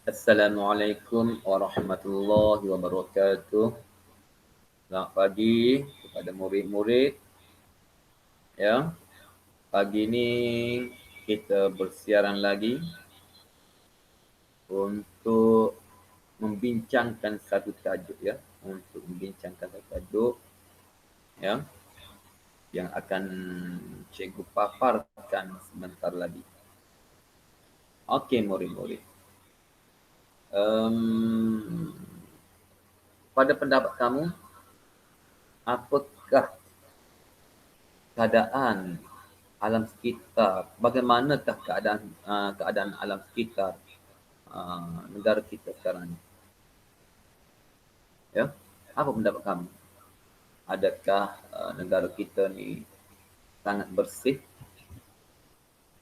Assalamualaikum warahmatullahi wabarakatuh. Selamat pagi kepada murid-murid. Ya, pagi ini kita bersiaran lagi untuk membincangkan satu tajuk ya, ya yang akan cikgu paparkan sebentar lagi. Okey murid-murid. Pada pendapat kamu, apakah keadaan alam sekitar, bagaimanakah keadaan alam sekitar negara kita sekarang ni? Ya, apa pendapat kamu? Adakah negara kita ni sangat bersih?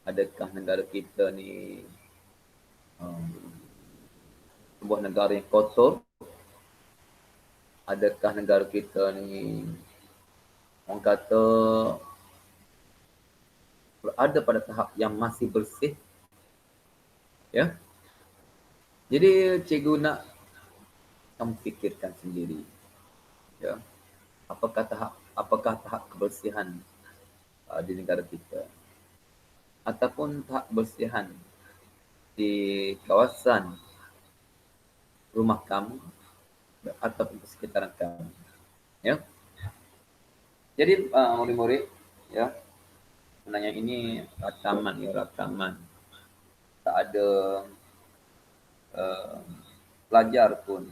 Adakah negara kita ni sebuah negara yang kotor? Adakah negara kita ni orang kata berada pada tahap yang masih bersih? Ya, jadi cikgu nak kamu fikirkan sendiri. Ya, apakah tahap kebersihan di negara kita ataupun tahap kebersihan di kawasan rumah kamu ataupun sekitaran kamu. Ya, jadi murid-murid, ya, sebenarnya ini rakaman. Tak ada pelajar pun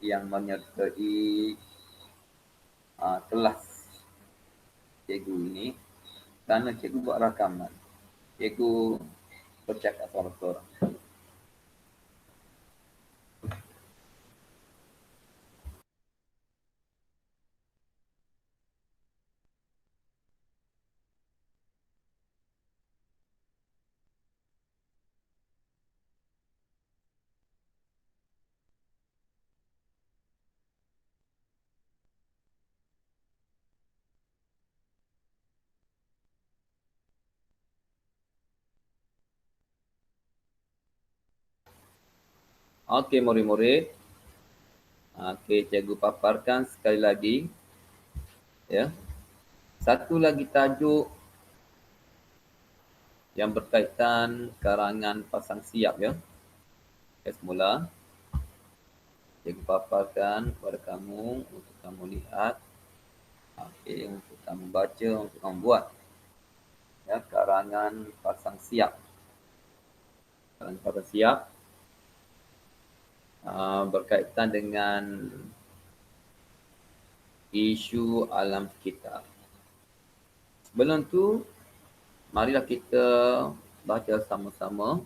yang menyertai kelas cikgu ini kerana cikgu buat rakaman. Cikgu bercakap seorang-seorang. Okey murid-murid. Okey, cikgu paparkan sekali lagi. Ya. Satu lagi tajuk yang berkaitan karangan pasang siap ya. Okay, semula cikgu paparkan kepada kamu untuk kamu lihat. Okey, untuk kamu baca, untuk kamu buat. Ya, karangan pasang siap. Karangan pasang siap berkaitan dengan isu alam sekitar. Sebelum tu, marilah kita baca sama-sama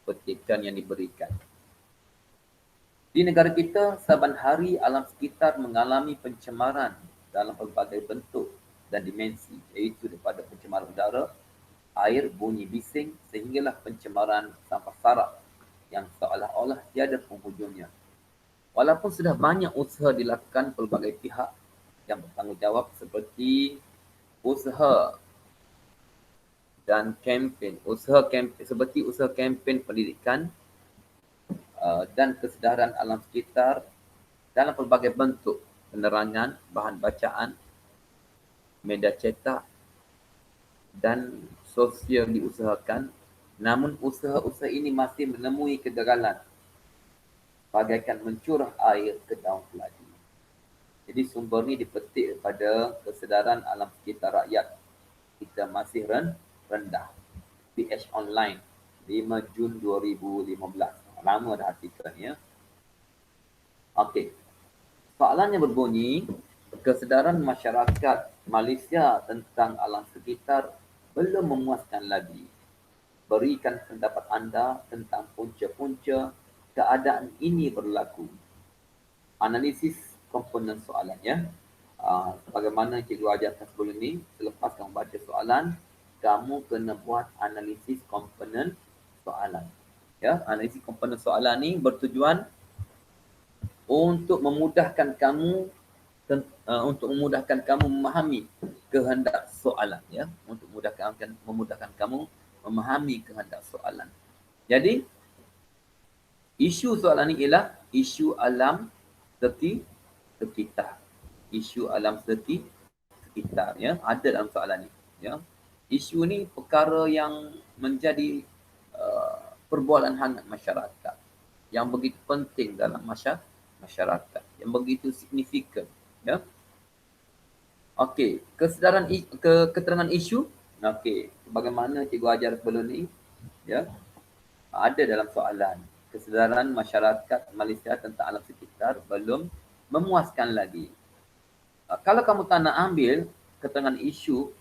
petikan yang diberikan. Di negara kita, saban hari alam sekitar mengalami pencemaran dalam pelbagai bentuk dan dimensi, iaitu daripada pencemaran udara, air, bunyi bising, sehinggalah pencemaran sampah sarap yang seolah-olah tiada penghujungnya. Walaupun sudah banyak usaha dilakukan pelbagai pihak yang bertanggungjawab seperti usaha kempen pendidikan dan kesedaran alam sekitar dalam pelbagai bentuk penerangan, bahan bacaan, media cetak dan sosial diusahakan, namun usaha-usaha ini masih menemui kegagalan bagaikan mencurah air ke daun keladi. Jadi sumber ni dipetik daripada kesedaran alam sekitar rakyat kita masih rendah. PH Online 5 Jun 2015. Lama dah artikel ni ya. Okey. Soalannya berbunyi, kesedaran masyarakat Malaysia tentang alam sekitar belum memuaskan lagi. Berikan pendapat anda tentang punca-punca keadaan ini berlaku. Analisis komponen soalannya. Bagaimana cikgu ajarkan sebelum ini, selepas kamu baca soalan, kamu kena buat analisis komponen soalan. Ya, analisis komponen soalan ni bertujuan untuk memudahkan kamu memahami kehendak soalan ya, memudahkan kamu memahami kehendak soalan. Jadi Isu soalan ni ialah isu alam sekitar. Isu alam sekitar, ya, ada dalam soalan ni, ya. Isu ni perkara yang menjadi perbualan hangat masyarakat, yang begitu penting dalam masyarakat, yang begitu signifikan, ya. Okey, keterangan isu. Okey, bagaimana cikgu ajar sebelum ni, ya, ada dalam soalan. Kesedaran masyarakat Malaysia tentang alam sekitar belum memuaskan lagi. Kalau kamu tak nak ambil keterangan isu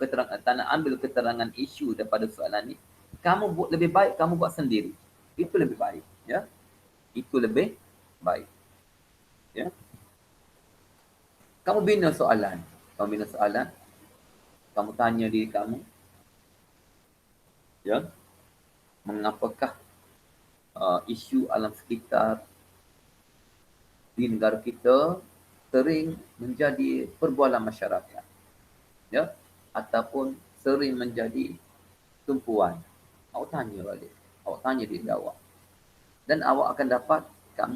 daripada soalan ni, kamu buat lebih baik kamu buat sendiri. Itu lebih baik, ya. Itu lebih baik, ya. Kamu bina soalan. Kamu tanya diri kamu, ya, mengapakah isu alam sekitar di negara kita sering menjadi perbualan masyarakat, ya, ataupun sering menjadi tumpuan. Awak tanya balik. Awak tanya diri awak. Dan kamu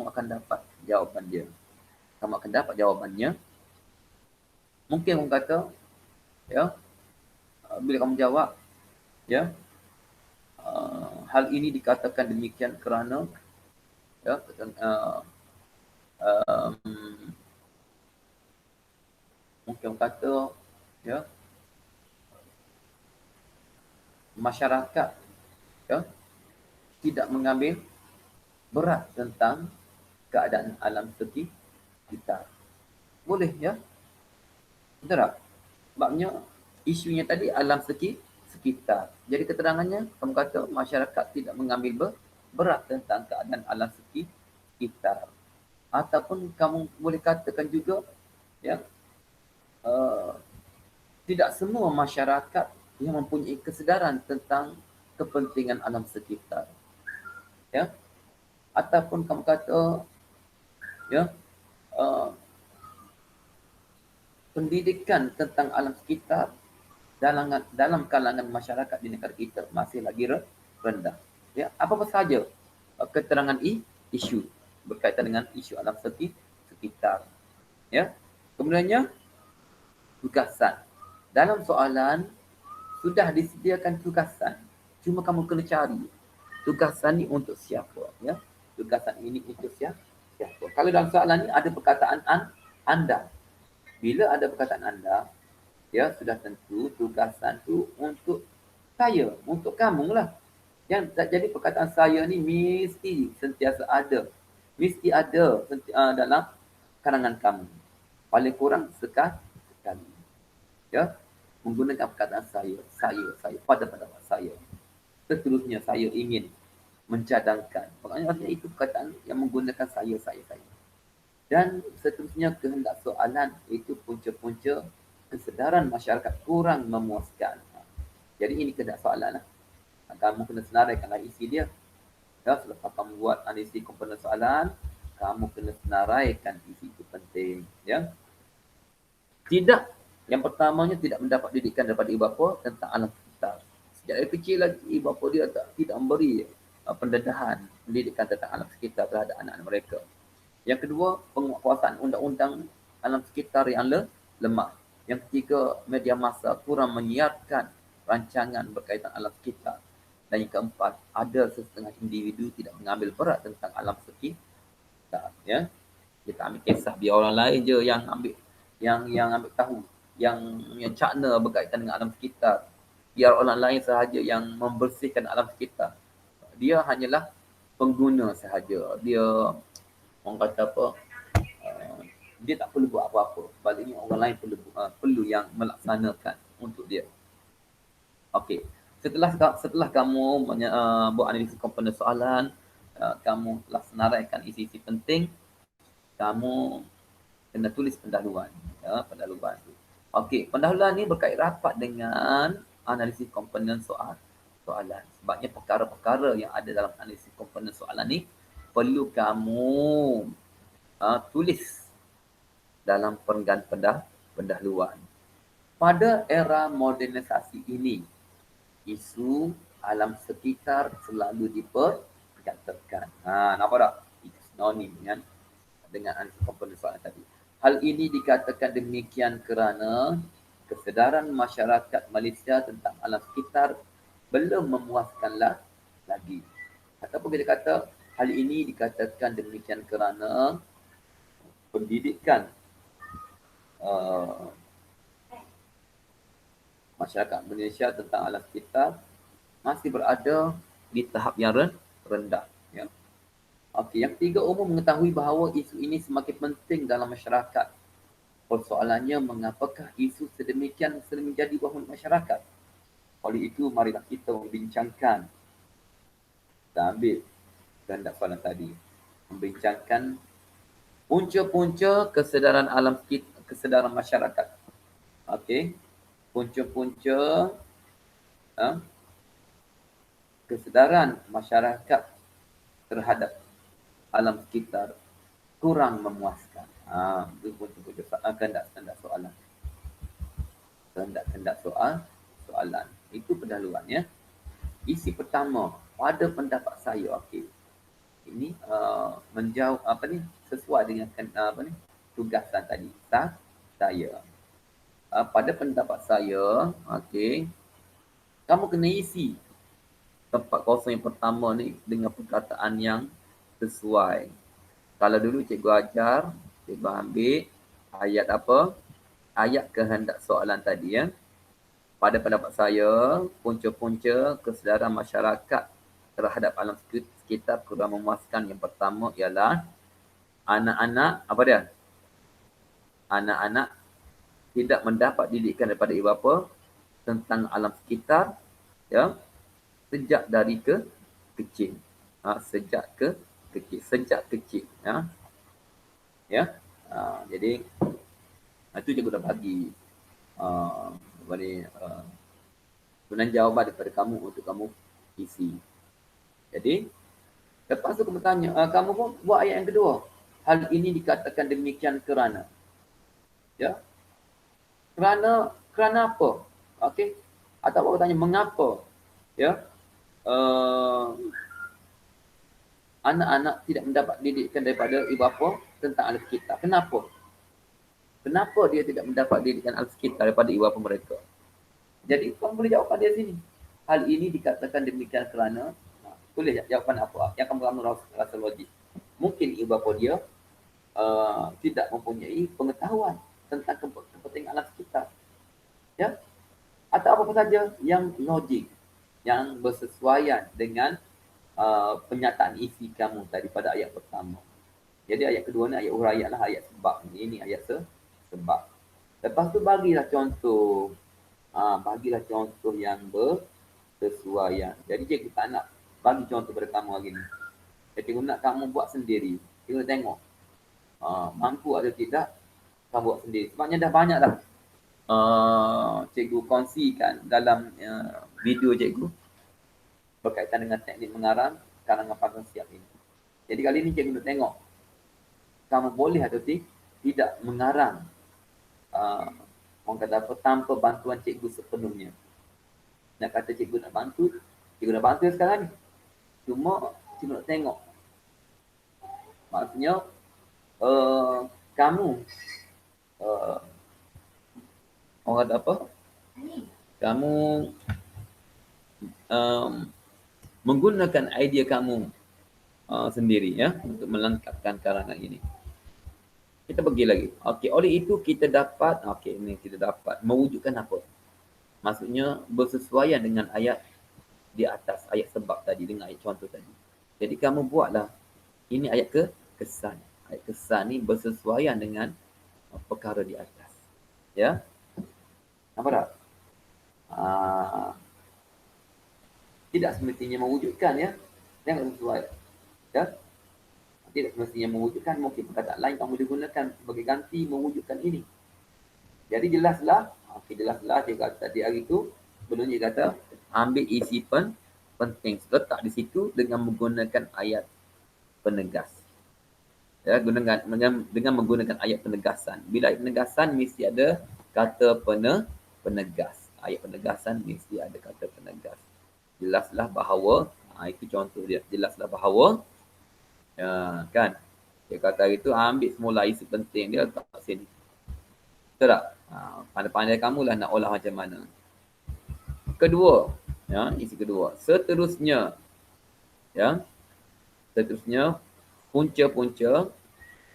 akan dapat jawapan dia. Kamu akan dapat jawapannya. Mungkin kamu kata, ya, bila kamu jawab, ya, hal ini dikatakan demikian kerana, ya, mungkin kamu kata, ya, masyarakat, ya, tidak mengambil berat tentang keadaan alam sekitar. Boleh, ya? Betul tak? Sebabnya isunya tadi alam sekitar. Jadi keterangannya, kamu kata masyarakat tidak mengambil berat tentang keadaan alam sekitar. Ataupun kamu boleh katakan juga, ya, tidak semua masyarakat yang mempunyai kesedaran tentang kepentingan alam sekitar, ya. Ataupun kamu kata, ya, pendidikan tentang alam sekitar dalam kalangan masyarakat di negara kita masih lagi rendah. Ya, apa sahaja keterangan isu berkaitan dengan isu alam sekitar. Ya, kemudiannya tugasan. Dalam soalan sudah disediakan tugasan. Cuma kamu kena cari tugasan ni untuk siapa. Ya, tugasan ini untuk siapa. Kalau dalam soalan ni ada perkataan anda. Bila ada perkataan anda, ya, sudah tentu tugasan tu untuk saya, untuk kamu lah. Yang jadi perkataan saya ni mesti sentiasa ada. Mesti ada dalam karangan kamu. Paling kurang sekali. Ya, menggunakan perkataan saya, pada pendapat saya. Seterusnya saya ingin mencadangkan. Maksudnya itu perkataan yang menggunakan saya. Dan seterusnya kehendak soalan itu punca-punca kesedaran masyarakat kurang memuaskan. Jadi ini kehendak soalan lah. Kamu kena senaraikanlah isi dia. Ya, selepas kamu buat analisis komponen soalan, kamu kena senaraikan isi itu penting. Ya. Tidak, yang pertamanya tidak mendapat didikan daripada ibu bapa tentang alam sekitar. Sejak dari kecil lagi ibu bapa dia tidak memberi pendedahan pendidikan tentang alam sekitar terhadap anak-anak mereka. Yang kedua, penguasaan undang-undang alam sekitar yang lemah. Yang ketiga, media massa kurang menyiarkan rancangan berkaitan alam sekitar. Dan yang keempat, ada setengah individu tidak mengambil berat tentang alam sekitar. Ya, kita ambil kisah biar orang lain je yang ambil ambil tahu, yang cakna berkaitan dengan alam sekitar. Biar orang lain sahaja yang membersihkan alam sekitar. Dia hanyalah pengguna sahaja. Dia, orang kata apa, dia tak perlu buat apa-apa. Sebaliknya orang lain perlu yang melaksanakan untuk dia. Okey. Setelah kamu buat analisis komponen soalan, kamu telah senaraikan isi-isi penting, kamu kena tulis pendahuluan. Ya, pendahuluan tu. Okey, pendahuluan ni berkait rapat dengan analisis komponen soalan. Sebabnya perkara-perkara yang ada dalam analisis komponen soalan ni perlu kamu tulis dalam perenggan pendahuluan. Pada era modernisasi ini, isu alam sekitar selalu diperkatakan. Nampak tak? nonim dengan ansur komponen soalan tadi. Hal ini dikatakan demikian kerana kesedaran masyarakat Malaysia tentang alam sekitar belum memuaskanlah lagi. Ataupun kita kata hal ini dikatakan demikian kerana pendidikan masyarakat Malaysia tentang alam sekitar masih berada di tahap yang rendah. Ya. Okey, yang ketiga, umum mengetahui bahawa isu ini semakin penting dalam masyarakat. Persoalannya, mengapakah isu sedemikian sering menjadi bahagian masyarakat? Oleh itu, marilah kita membincangkan. Kita ambil kehendak soalan tadi. Membincangkan punca-punca kesedaran alam sekitar, kesedaran masyarakat. Okey. Punca-punca kesedaran masyarakat terhadap alam sekitar kurang memuaskan. Itu punca-punca kehendak soalan. Kehendak soalan. Itu pendahuluan ya. Isi pertama, pada pendapat saya, okey. Ini menjawab sesuai dengan tugasan tadi. Saya. Pada pendapat saya, okey, kamu kena isi tempat kosong yang pertama ni dengan perkataan yang sesuai. Kalau dulu cikgu ajar, cikgu ambil ayat apa? Ayat kehendak soalan tadi ya. Pada pendapat saya, punca-punca kesedaran masyarakat terhadap alam sekitar kurang memuaskan. Yang pertama ialah anak-anak, apa dia? Anak-anak tidak mendapat didikan daripada ibu bapa tentang alam sekitar ya, sejak dari kecil. Sejak kecil ya. Jadi itu cikgu dah bagi sebenarnya jawapan daripada kamu untuk kamu isi. Jadi lepas tu kamu tanya, kamu pun buat ayat yang kedua. Hal ini dikatakan demikian kerana. Ya. Kerana apa? Okey. Atau aku tanya mengapa? Ya. Anak-anak tidak mendapat didikan daripada ibu bapa tentang alam sekitar. Kenapa? Kenapa dia tidak mendapat didikan alam sekitar daripada ibu bapa mereka? Jadi kamu boleh jawab pada sini. Hal ini dikatakan demikian kerana, tulis jawapan apa yang kamu rasa logik. Mungkin ibu bapa dia tidak mempunyai pengetahuan tentang kepentingan alam sekitar. Ya? Atau apa-apa saja yang logik, yang bersesuaian dengan penyataan isi kamu daripada ayat pertama. Jadi ayat kedua ni ayat huraian lah, ayat sebab ni. Ini ayat sebab. Lepas tu bagilah contoh. Bagilah contoh yang bersesuaian. Jadi cikgu tak nak bagi contoh kepada kamu hari ni. Cikgu nak kamu buat sendiri. Cikgu nak tengok. Mampu atau tidak, kamu buat sendiri. Sebabnya dah banyak dah cikgu kongsikan dalam video cikgu berkaitan dengan teknik mengarang karangan Pagang Siap ini. Jadi kali ini cikgu nak tengok kamu boleh atau tidak mengarang orang kata apa, tanpa bantuan cikgu sepenuhnya. Nak kata cikgu nak bantu, cikgu nak bantu sekarang ni. Cuma cikgu nak tengok. Maksudnya kamu orang kata apa? Kamu menggunakan idea kamu sendiri ya untuk melengkapkan karangan ini. Kita pergi lagi. Okey, oleh itu kita dapat, ini kita dapat mewujudkan apa? Maksudnya bersesuaian dengan ayat di atas, ayat sebab tadi dengan ayat contoh tadi. Jadi kamu buatlah, ini ayat kesan. Ayat kesan ni bersesuaian dengan perkara di atas. Ya? Nampak tak? Tidak semestinya mewujudkan ya. Jangan sesuai. Ya? Tidak semestinya mewujudkan, mungkin perkataan lain kamu digunakan sebagai ganti mewujudkan ini. Jadi jelaslah, jelaslah dia kata tadi hari tu, sebelum dia kata ambil isi penting, letak di situ dengan menggunakan ayat penegas. Ya, dengan menggunakan ayat penegasan. Bila ayat penegasan mesti ada kata penegas. Ayat penegasan mesti ada kata penegas. Jelaslah bahawa, itu contoh dia. Jelaslah bahawa kan Dia kata hari tu ambil semula isi penting dia letak kat sini. Betul tak? Pandai-pandai kamulah nak olah macam mana. Kedua, ya, isi kedua. Ya, seterusnya punca-punca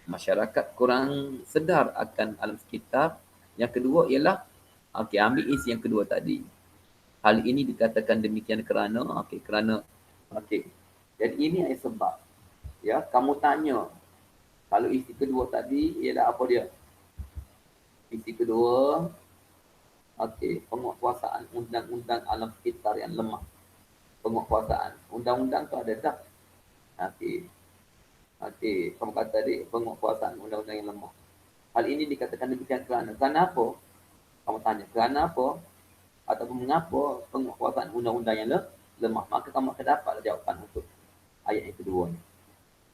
masyarakat kurang sedar akan alam sekitar. Yang kedua ialah, okey, ambil isi yang kedua tadi. Hal ini dikatakan demikian kerana, okey. Jadi ini adalah sebab. Ya, kamu tanya, kalau isi kedua tadi ialah apa dia? Isi kedua, okey, penguatkuasaan undang-undang alam sekitar yang lemah. Penguatkuasaan. Undang-undang tu ada dah. Okey. Okey, kamu kata tadi penguatkuasaan undang-undang yang lemah. Hal ini dikatakan demikian kerana. Kenapa? Kamu tanya, kerana apa? Ataupun mengapa penguatkuasaan undang-undang yang lemah? Maka kamu akan dapat jawapan untuk ayat yang kedua ni.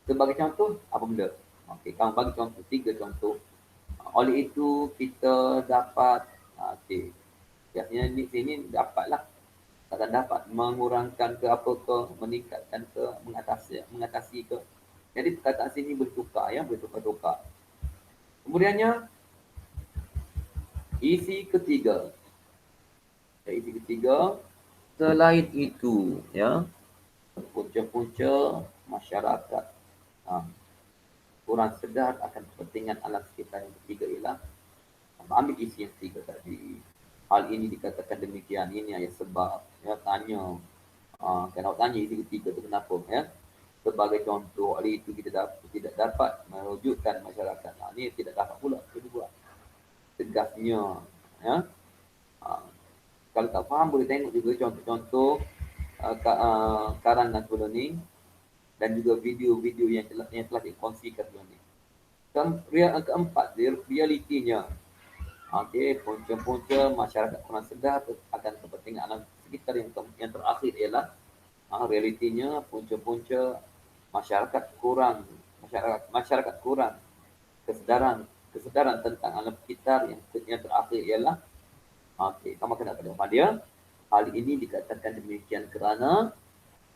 Sebagai contoh, apa benda? Okey, kamu bagi contoh, 3 contoh. Oleh itu, kita dapat, okey, biasanya di sini dapatlah. Takkan dapat mengurangkan ke apa ke, meningkatkan ke, mengatasi ke. Jadi perkataan sini bertukar, ya, bertukar-tukar. Kemudiannya, isi ketiga. Isi ketiga, selain itu, ya, punca-punca masyarakat kurang sedar akan kepentingan alam sekitar. Yang ketiga ialah, ambil isi yang ketiga tadi. Hal ini dikatakan demikian, ini adalah sebab. Ya, tanya. Kalau tanya isi ketiga itu kenapa? Ya? Sebagai contoh, oleh itu kita tidak dapat merujukkan masyarakat. Ini tidak dapat pula kedua. Tegasnya. Ya? Kalau tak faham, boleh tengok juga contoh-contoh karangan sebelum ni dan juga video-video yang telah dikongsikan sebelum ni. Keempat, realitinya. Okey, punca-punca masyarakat kurang sedar akan kepentingan alam sekitar. Yang terakhir ialah realitinya punca-punca masyarakat kurang kesedaran tentang alam sekitar. Yang terakhir ialah, okey, kamu kena pada dia. Hal ini dikatakan demikian kerana,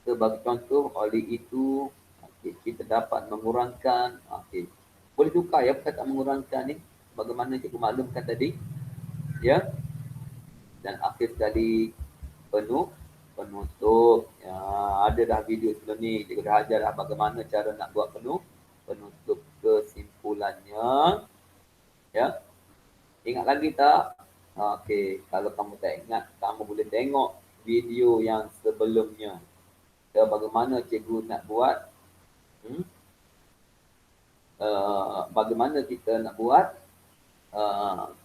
sebagai contoh, oleh itu, okey, kita dapat mengurangkan, okey, boleh tukar ya perkataan mengurangkan ni, bagaimana cikgu maklumkan tadi, ya. Dan akhir sekali, penutup. Ya, ada dah video sebelum ni, cikgu dah ajar dah bagaimana cara nak buat penutup. Kesimpulannya, ya. Ingat lagi tak? Okey, kalau kamu tak ingat, kamu boleh tengok video yang sebelumnya. Ya, bagaimana cikgu nak buat, bagaimana kita nak buat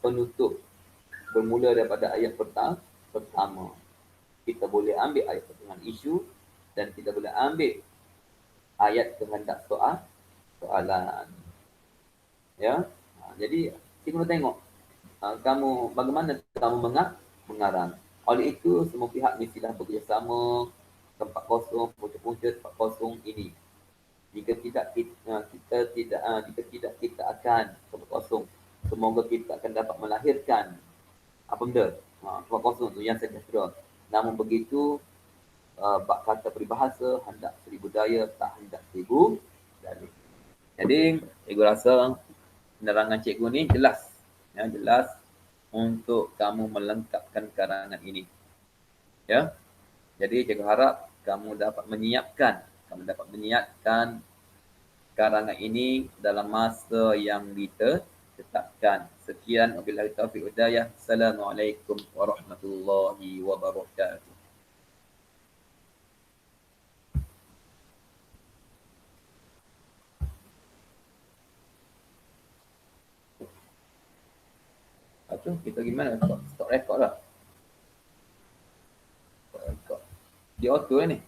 penutup. Bermula daripada ayat pertama. Kita boleh ambil ayat pertengahan isu dan kita boleh ambil ayat kehendak soalan. Ya. Jadi, cikgu nak tengok kamu bagaimana kamu mengarang. Oleh itu, semua pihak mestilah bekerjasama. Tempat kosong, punca-punca tempat kosong ini. Jika tidak kita akan tempat kosong. Semoga kita akan dapat melahirkan apa benda? Tempat kosong tu yang sejahtera. Namun begitu, bak kata peribahasa, hendak 1000 daya, tak hendak 1000 dalih. Jadi, cikgu rasa penerangan cikgu ni jelas. Ya, jelas untuk kamu melengkapkan karangan ini. Ya. Jadi, cikgu harap kamu dapat menyiapkan karangan ini dalam masa yang ditetapkan. Sekian, wabillahi taufiq wal hidayah. Assalamualaikum warahmatullahi wabarakatuh. Lepas kita gimana? Stop record lah. Stop record. Dia auto ni.